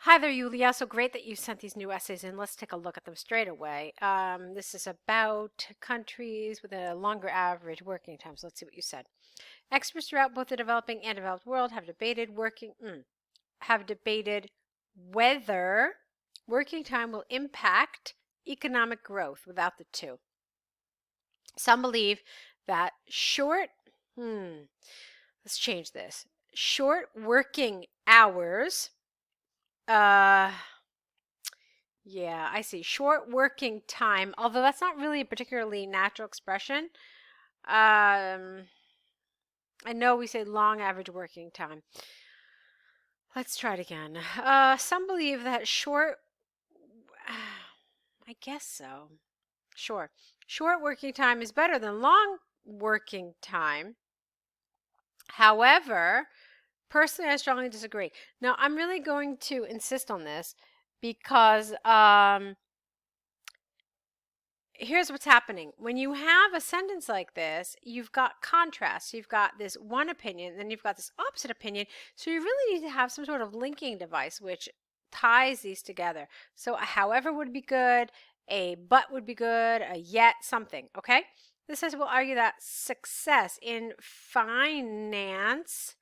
Hi there, Yulia. So great that you sent these new essays in. Let's take a look at them straight away. This is about countries with a longer average working time. So let's see what you said. Experts throughout both the developing and developed world have debated whether working time will impact economic growth without the two. Some believe that let's change this. Short working hours. Yeah, I see. Short working time, although that's not really a particularly natural expression. Um, I know we say long average working time. Let's try it again. Some believe that I guess so. Sure. Short working time is better than long working time. However, personally, I strongly disagree. Now, I'm really going to insist on this because here's what's happening. When you have a sentence like this, you've got contrast. You've got this one opinion, then you've got this opposite opinion. So you really need to have some sort of linking device which ties these together. So a however would be good, a but would be good, a yet, something, okay? This says we'll argue that success in finance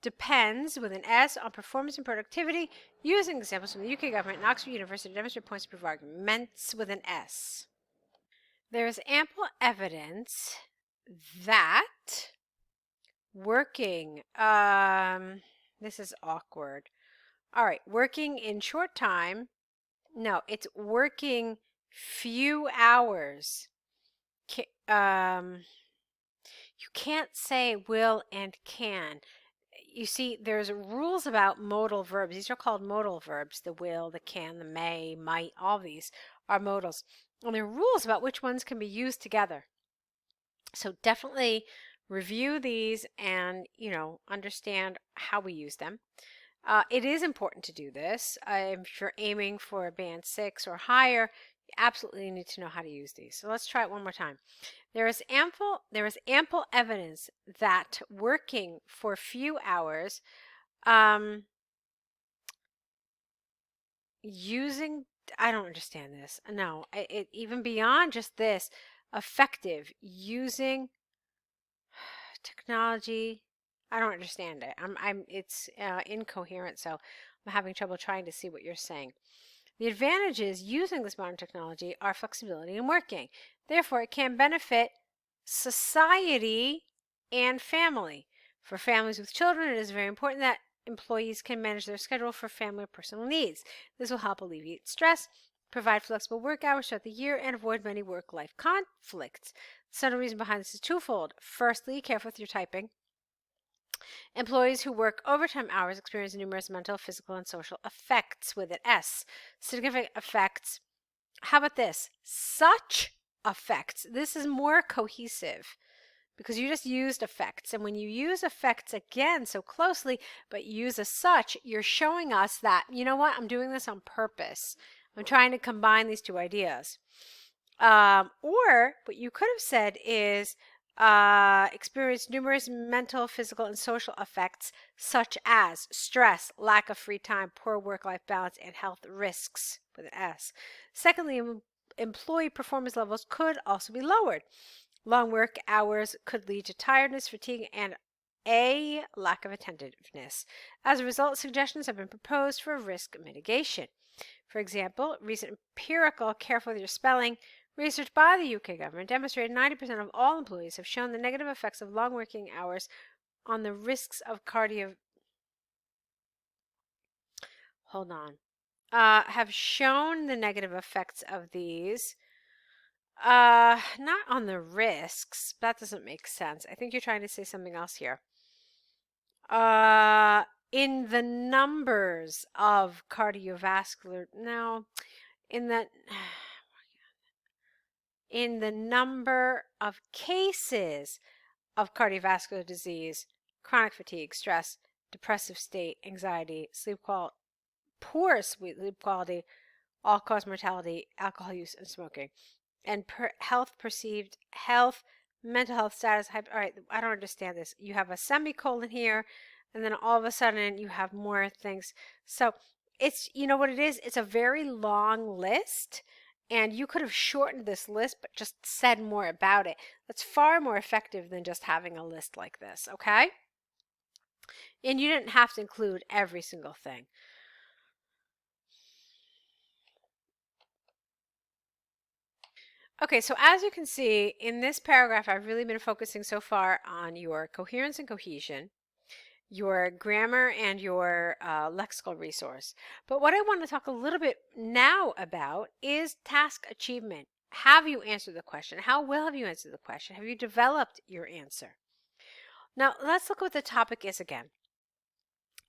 depends with an S on performance and productivity, using examples from the UK government and Oxford University to demonstrate points of proof arguments with an S. There is ample evidence that working, this is awkward. All right, working in short time, no, it's working few hours. You can't say will and can. You see, there's rules about modal verbs. These are called modal verbs. The will, the can, the may, might, all these are modals. And there are rules about which ones can be used together. So definitely review these and, understand how we use them. It is important to do this. If you're aiming for a band 6 or higher, you absolutely need to know how to use these. So let's try it one more time. There is ample evidence that working for few hours, I don't understand this. No, even beyond just this, effective using technology. I don't understand it. It's incoherent, so I'm having trouble trying to see what you're saying. The advantages using this modern technology are flexibility in working. Therefore, it can benefit society and family. For families with children, it is very important that employees can manage their schedule for family or personal needs. This will help alleviate stress, provide flexible work hours throughout the year, and avoid many work-life conflicts. The central reason behind this is twofold. Firstly, careful with your typing. Employees who work overtime hours experience numerous mental, physical, and social effects with an S. Significant effects. How about this? Such effects. This is more cohesive because you just used effects. And when you use effects again so closely, but use a such, you're showing us that, you know what, I'm doing this on purpose. I'm trying to combine these two ideas. Or what you could have said is experience numerous mental, physical, and social effects such as stress, lack of free time, poor work-life balance, and health risks with an S. Secondly, employee performance levels could also be lowered. Long work hours could lead to tiredness, fatigue, and a lack of attentiveness. As a result, suggestions have been proposed for risk mitigation. For example, recent empirical, careful with your spelling, research by the UK government demonstrated 90% of all employees have shown the negative effects of long working hours on the risks of have shown the negative effects of these. Not on the risks. That doesn't make sense. I think you're trying to say something else here. In the numbers of cardiovascular, no, in the in the number of cases of cardiovascular disease, chronic fatigue, stress, depressive state, anxiety, poor sleep quality, all-cause mortality, alcohol use, and smoking, and perceived health, mental health status. All right, I don't understand this. You have a semicolon here, and then all of a sudden you have more things. So it's, you know what it is? It's a very long list, and you could have shortened this list, but just said more about it. That's far more effective than just having a list like this, okay? And you didn't have to include every single thing. Okay, so as you can see in this paragraph, I've really been focusing so far on your coherence and cohesion, your grammar, and your lexical resource. But what I want to talk a little bit now about is task achievement. Have you answered the question? How well have you answered the question? Have you developed your answer? Now, let's look at what the topic is again.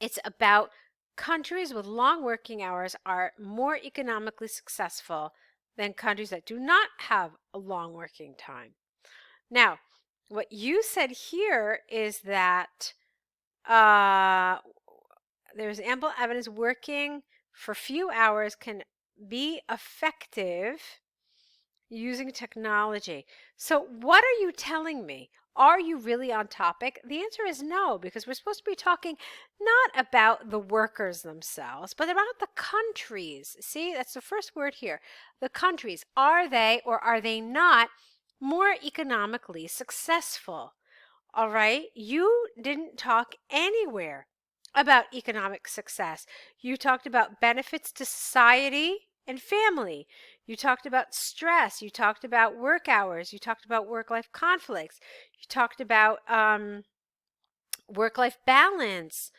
It's about countries with long working hours are more economically successful than countries that do not have a long working time. Now, what you said here is that there's ample evidence working for few hours can be effective using technology. So what are you telling me? Are you really on topic? The answer is no, because we're supposed to be talking not about the workers themselves, but about the countries. See, that's the first word here. The countries. Are they or are they not more economically successful? All right. You didn't talk anywhere about economic success. You talked about benefits to society and family. You talked about stress. You talked about work hours. You talked about work-life conflicts. You talked about work-life balance.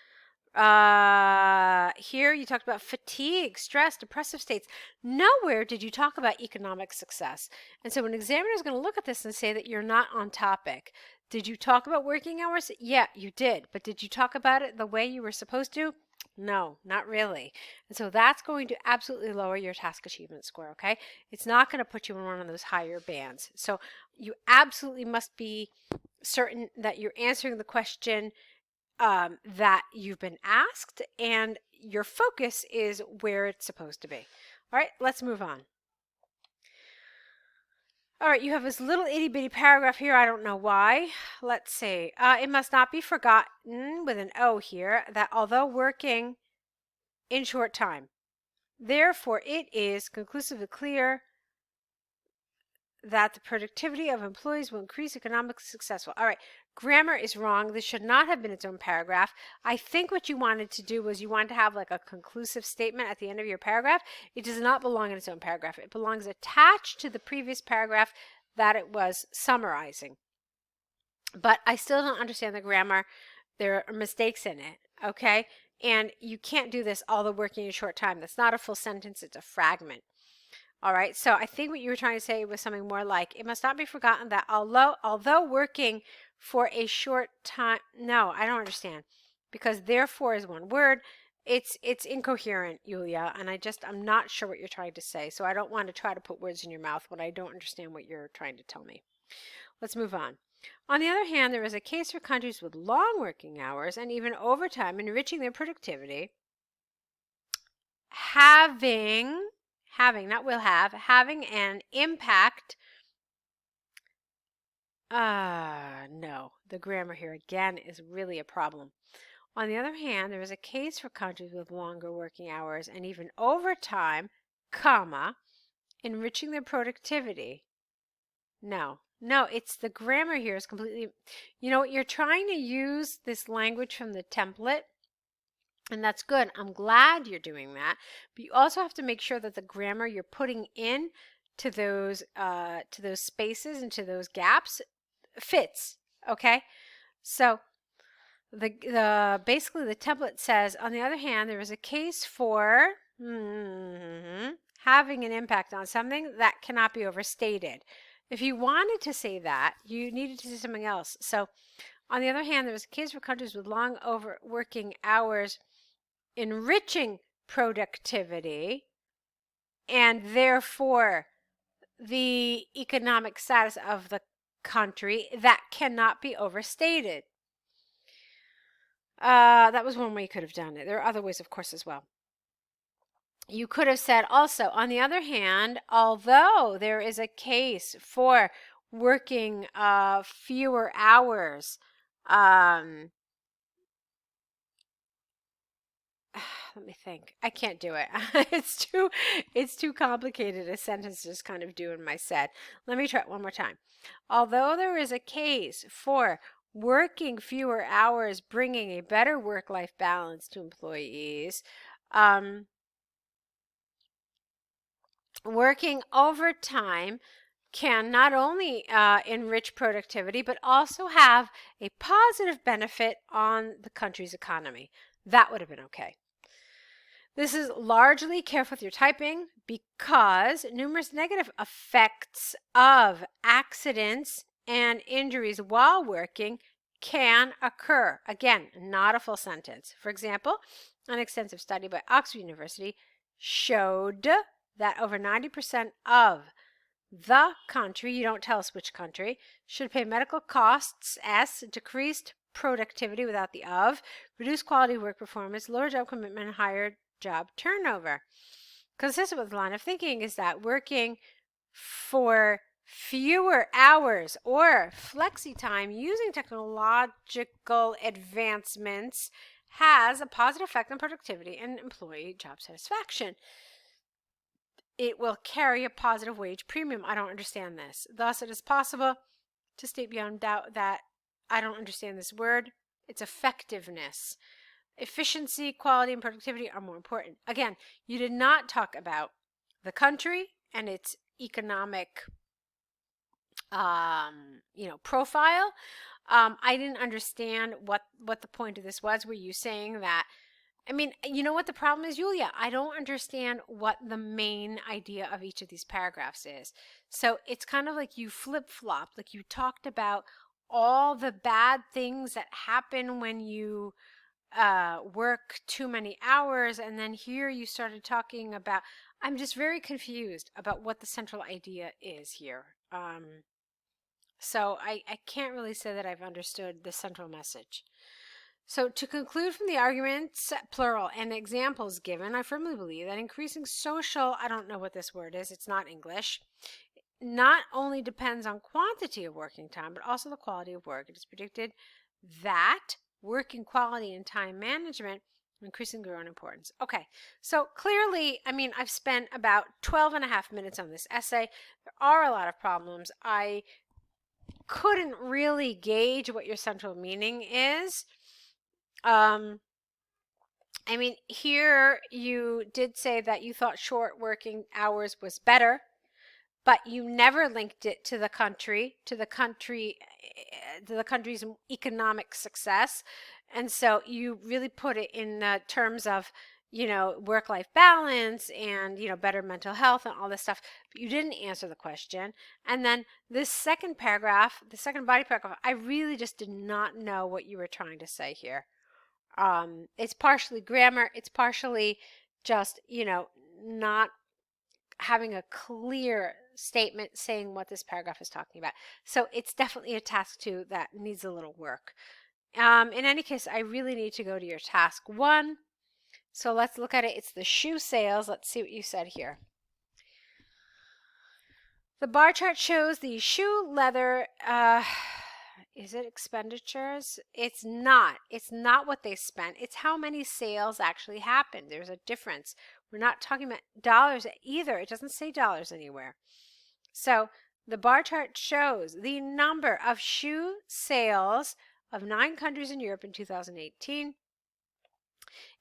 Here you talked about fatigue, stress, depressive states. Nowhere did you talk about economic success. And so an examiner is going to look at this and say that you're not on topic. Did you talk about working hours? Yeah, you did. But did you talk about it the way you were supposed to? No, not really. And so that's going to absolutely lower your task achievement score, okay? It's not going to put you in one of those higher bands. So you absolutely must be certain that you're answering the question that you've been asked, and your focus is where it's supposed to be. All right, let's move on. All right, you have this little itty bitty paragraph here. I don't know why. Let's see. It must not be forgotten with an O here that although working in short time, therefore it is conclusively clear that the productivity of employees will increase economically successful. All right, grammar is wrong. This should not have been its own paragraph. I think what you wanted to do was you wanted to have like a conclusive statement at the end of your paragraph. It does not belong in its own paragraph. It belongs attached to the previous paragraph that it was summarizing. But I still don't understand the grammar. There are mistakes in it, okay? And you can't do this all the working in a short time. That's not a full sentence. It's a fragment. All right, so I think what you were trying to say was something more like, it must not be forgotten that although working for a short time, no, I don't understand, because therefore is one word. It's incoherent, Yulia, and I'm not sure what you're trying to say, so I don't want to try to put words in your mouth when I don't understand what you're trying to tell me. Let's move on. On the other hand, there is a case for countries with long working hours and even overtime enriching their productivity, having, not will have, having an impact. No, the grammar here again is really a problem. On the other hand, there is a case for countries with longer working hours and even overtime, comma, enriching their productivity. No, it's the grammar here is completely, you know, you're trying to use this language from the template. And that's good. I'm glad you're doing that. But you also have to make sure that the grammar you're putting in to those spaces and to those gaps fits. Okay. So the basically the template says, on the other hand, there is a case for having an impact on something that cannot be overstated. If you wanted to say that, you needed to say something else. So, on the other hand, there is a case for countries with long working hours enriching productivity, and therefore the economic status of the country that cannot be overstated. That was one way you could have done it. There are other ways, of course, as well. You could have said also, on the other hand, although there is a case for working fewer hours, let me think. I can't do it. It's too complicated a sentence to just kind of do in my set. Let me try it one more time. Although there is a case for working fewer hours bringing a better work-life balance to employees, working overtime can not only enrich productivity, but also have a positive benefit on the country's economy. That would have been okay. This is largely, careful with your typing, because numerous negative effects of accidents and injuries while working can occur. Again, not a full sentence. For example, an extensive study by Oxford University showed that over 90% of the country, you don't tell us which country, should pay medical costs as decreased productivity without the of, reduced quality work performance, lower job commitment, and higher job turnover. Consistent with the line of thinking is that working for fewer hours or flexi time using technological advancements has a positive effect on productivity and employee job satisfaction. It will carry a positive wage premium. I don't understand this. Thus, it is possible to state beyond doubt that I don't understand this word. It's effectiveness. Efficiency, quality, and productivity are more important. Again, you did not talk about the country and its economic profile. I didn't understand what the point of this was. Were you saying that, I mean, you know what the problem is, Yulia? I don't understand what the main idea of each of these paragraphs is. So it's kind of like you flip-flopped, like you talked about all the bad things that happen when you work too many hours, and then here you started talking about, I'm just very confused about what the central idea is here. So I can't really say that I've understood the central message. So to conclude from the arguments, plural, and examples given, I firmly believe that increasing social, I don't know what this word is, it's not English, not only depends on quantity of working time, but also the quality of work. It is predicted that working quality and time management increasingly grow in importance. Okay, so clearly, I mean, I've spent about 12 and a half minutes on this essay. There are a lot of problems. I couldn't really gauge what your central meaning is. I mean, here you did say that you thought short working hours was better, but you never linked it to the country's economic success. And so you really put it in terms of, work-life balance and, better mental health and all this stuff. But you didn't answer the question. And then this second paragraph, the second body paragraph, I really just did not know what you were trying to say here. It's partially grammar. It's partially just, not having a clear statement saying what this paragraph is talking about. So it's definitely a task 2 that needs a little work. In any case, I really need to go to your task 1. So let's look at it. It's the shoe sales. Let's see what you said here. The bar chart shows the shoe leather, is it expenditures? It's not. It's not what they spent. It's how many sales actually happened. There's a difference. We're not talking about dollars either. It doesn't say dollars anywhere. So the bar chart shows the number of shoe sales of 9 countries in Europe in 2018.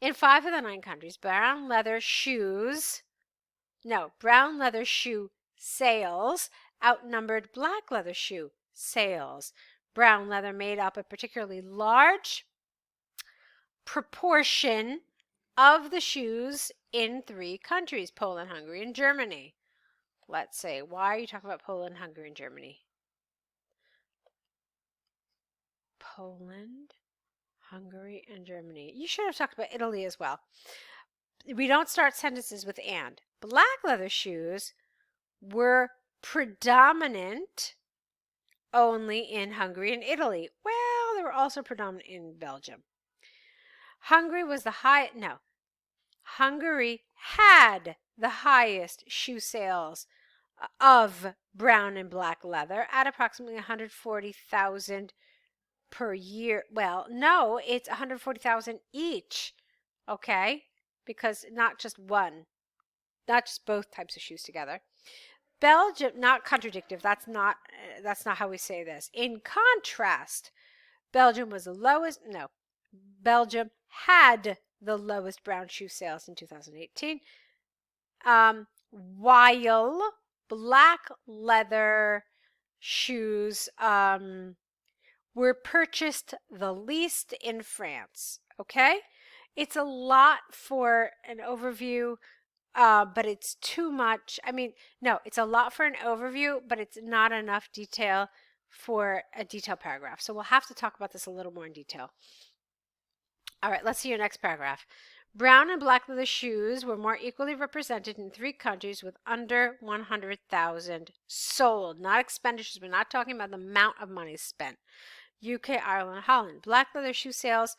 In 5 of the 9 countries, brown leather shoe sales outnumbered black leather shoe sales. Brown leather made up a particularly large proportion of the shoes in 3 countries, Poland, Hungary, and Germany. Let's say, why are you talking about Poland, Hungary, and Germany? Poland, Hungary, and Germany. You should have talked about Italy as well. We don't start sentences with and. Black leather shoes were predominant only in Hungary and Italy. Well, they were also predominant in Belgium. Hungary had the highest shoe sales of brown and black leather at approximately 140,000 per year. Well, no, it's 140,000 each okay? Because not just one, not just both types of shoes together. Belgium, not contradictive. That's not how we say this. In contrast, Belgium was the lowest. No, Belgium had the lowest brown shoe sales in 2018. While black leather shoes were purchased the least in France. Okay, it's a lot for an overview. But it's too much. I mean, no, it's a lot for an overview, but it's not enough detail for a detailed paragraph. So we'll have to talk about this a little more in detail. All right, let's see your next paragraph. Brown and black leather shoes were more equally represented in 3 countries with under 100,000 sold. Not expenditures. We're not talking about the amount of money spent. UK, Ireland, Holland. Black leather shoe sales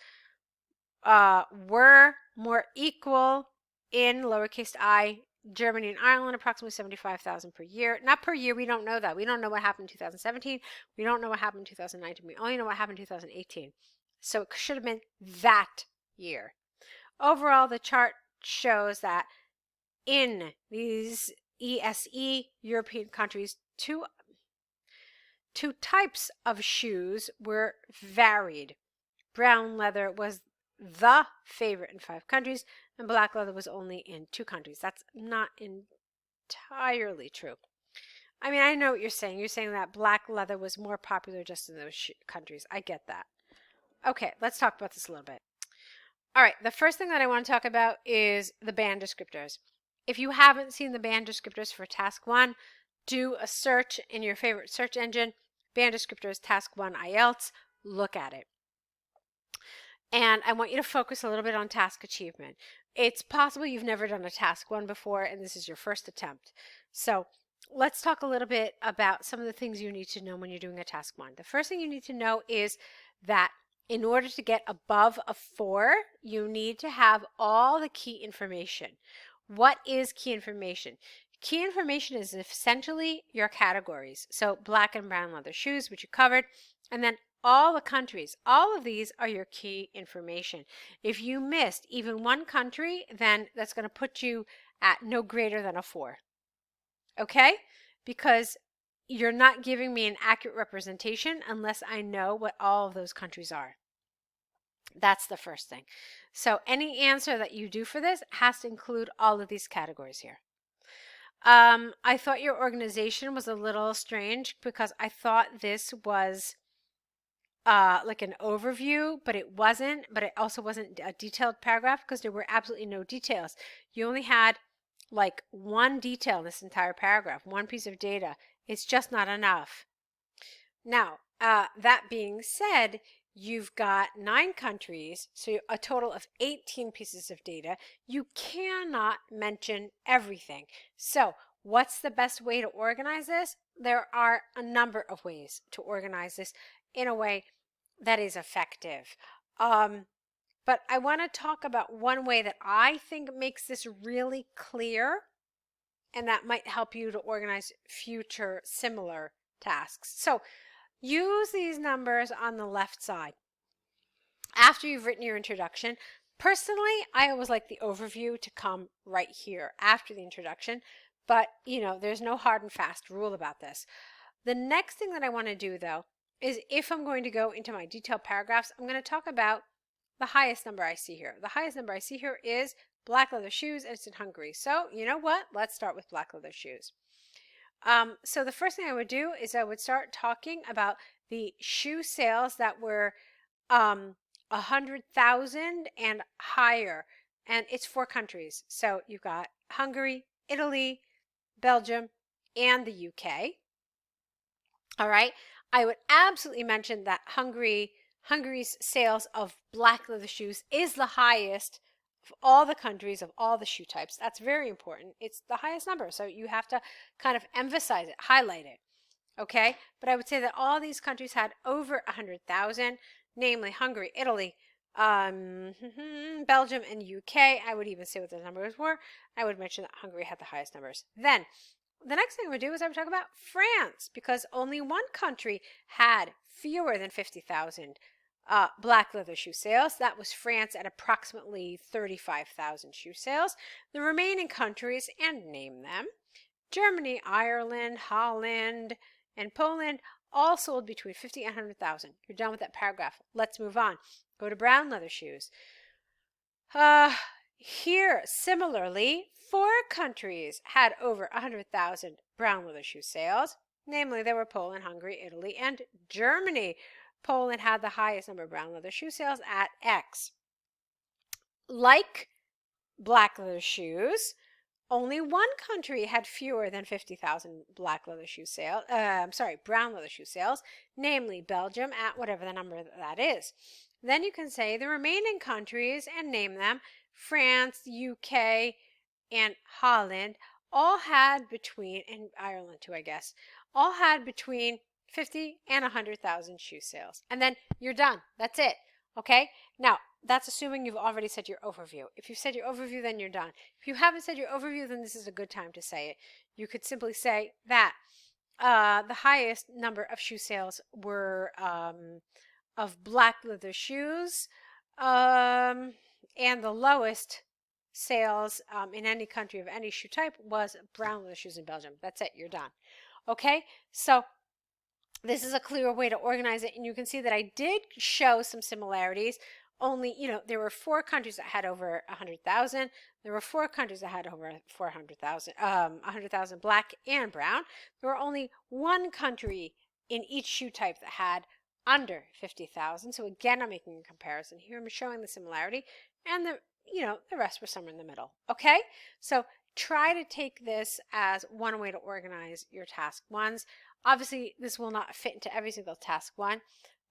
were more equal in lowercase I, Germany and Ireland, approximately 75,000 per year. Not per year, we don't know that. We don't know what happened in 2017. We don't know what happened in 2019. We only know what happened in 2018. So it should have been that year. Overall, the chart shows that in these ESE European countries, two types of shoes were varied. Brown leather was the favorite in 5 countries, and black leather was only in 2 countries. That's not entirely true. I mean, I know what you're saying. You're saying that black leather was more popular just in those countries. I get that. Okay, let's talk about this a little bit. All right, the first thing that I want to talk about is the band descriptors. If you haven't seen the band descriptors for task 1, do a search in your favorite search engine, band descriptors task 1 IELTS, look at it. And I want you to focus a little bit on task achievement. It's possible you've never done a task 1 before and this is your first attempt. So let's talk a little bit about some of the things you need to know when you're doing a task 1. The first thing you need to know is that in order to get above a 4, you need to have all the key information. What is key information? Key information is essentially your categories. So black and brown leather shoes, which you covered, and then all the countries. All of these are your key information. If you missed even one country, then that's going to put you at no greater than a 4. Okay? Because you're not giving me an accurate representation unless I know what all of those countries are. That's the first thing. So any answer that you do for this has to include all of these categories here. I thought your organization was a little strange because I thought this was like an overview, but it wasn't. But it also wasn't a detailed paragraph because there were absolutely no details. You only had like one detail in this entire paragraph, one piece of data. It's just not enough. Now, that being said, you've got 9 countries, so a total of 18 pieces of data. You cannot mention everything. So what's the best way to organize this? There are a number of ways to organize this in a way that is effective. But I want to talk about one way that I think makes this really clear, and that might help you to organize future similar tasks. So use these numbers on the left side. After you've written your introduction, personally, I always like the overview to come right here after the introduction, but there's no hard and fast rule about this. The next thing that I want to do though is if I'm going to go into my detailed paragraphs, I'm going to talk about the highest number I see here. The highest number I see here is black leather shoes, and it's in Hungary. So you know what? Let's start with black leather shoes. So the first thing I would do is I would start talking about the shoe sales that were 100,000 and higher, and it's 4 countries. So you've got Hungary, Italy, Belgium, and the UK. All right. I would absolutely mention that Hungary's sales of black leather shoes is the highest of all the countries of all the shoe types. That's very important. It's the highest number, so you have to kind of emphasize it, highlight it. Okay, but I would say that all these countries had over 100,000, namely Hungary, Italy, Belgium, and UK. I would even say what the numbers were. I would mention that Hungary had the highest numbers. Then the next thing I would do is I would talk about France, because only one country had fewer than 50,000 black leather shoe sales. That was France at approximately 35,000 shoe sales. The remaining countries, and name them: Germany, Ireland, Holland, and Poland, all sold between 50 and 100,000. You're done with that paragraph. Let's move on. Go to brown leather shoes. Here, similarly, 4 countries had over 100,000 brown leather shoe sales. Namely, they were Poland, Hungary, Italy, and Germany. Poland had the highest number of brown leather shoe sales at X. Like black leather shoes, only 1 country had fewer than 50,000 black leather shoe sales. Brown leather shoe sales, namely Belgium at whatever the number that is. Then you can say the remaining countries and name them: France, UK, and Holland, all had between, and Ireland too, I guess, all had between 50 and 100,000 shoe sales. And then you're done. That's it. Okay? Now, that's assuming you've already said your overview. If you've said your overview, then you're done. If you haven't said your overview, then this is a good time to say it. You could simply say that the highest number of shoe sales were of black leather shoes, and the lowest sales in any country of any shoe type was brown leather shoes in Belgium. That's it. You're done. Okay? So this is a clearer way to organize it, and you can see that I did show some similarities. Only, there were 4 countries that had over 100,000. There were 4 countries that had over 100,000 black and brown. There were only 1 country in each shoe type that had under 50,000. So again, I'm making a comparison here. I'm showing the similarity, and the rest were somewhere in the middle. Okay, so try to take this as one way to organize your task ones. Obviously, this will not fit into every single task one,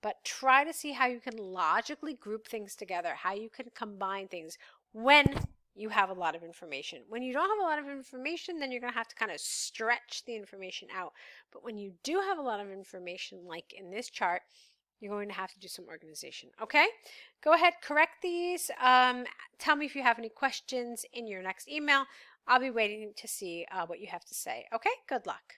but try to see how you can logically group things together, how you can combine things when you have a lot of information. When you don't have a lot of information, then you're going to have to kind of stretch the information out. But when you do have a lot of information, like in this chart, you're going to have to do some organization. Okay? Go ahead, correct these. Tell me if you have any questions in your next email. I'll be waiting to see what you have to say. Okay? Good luck.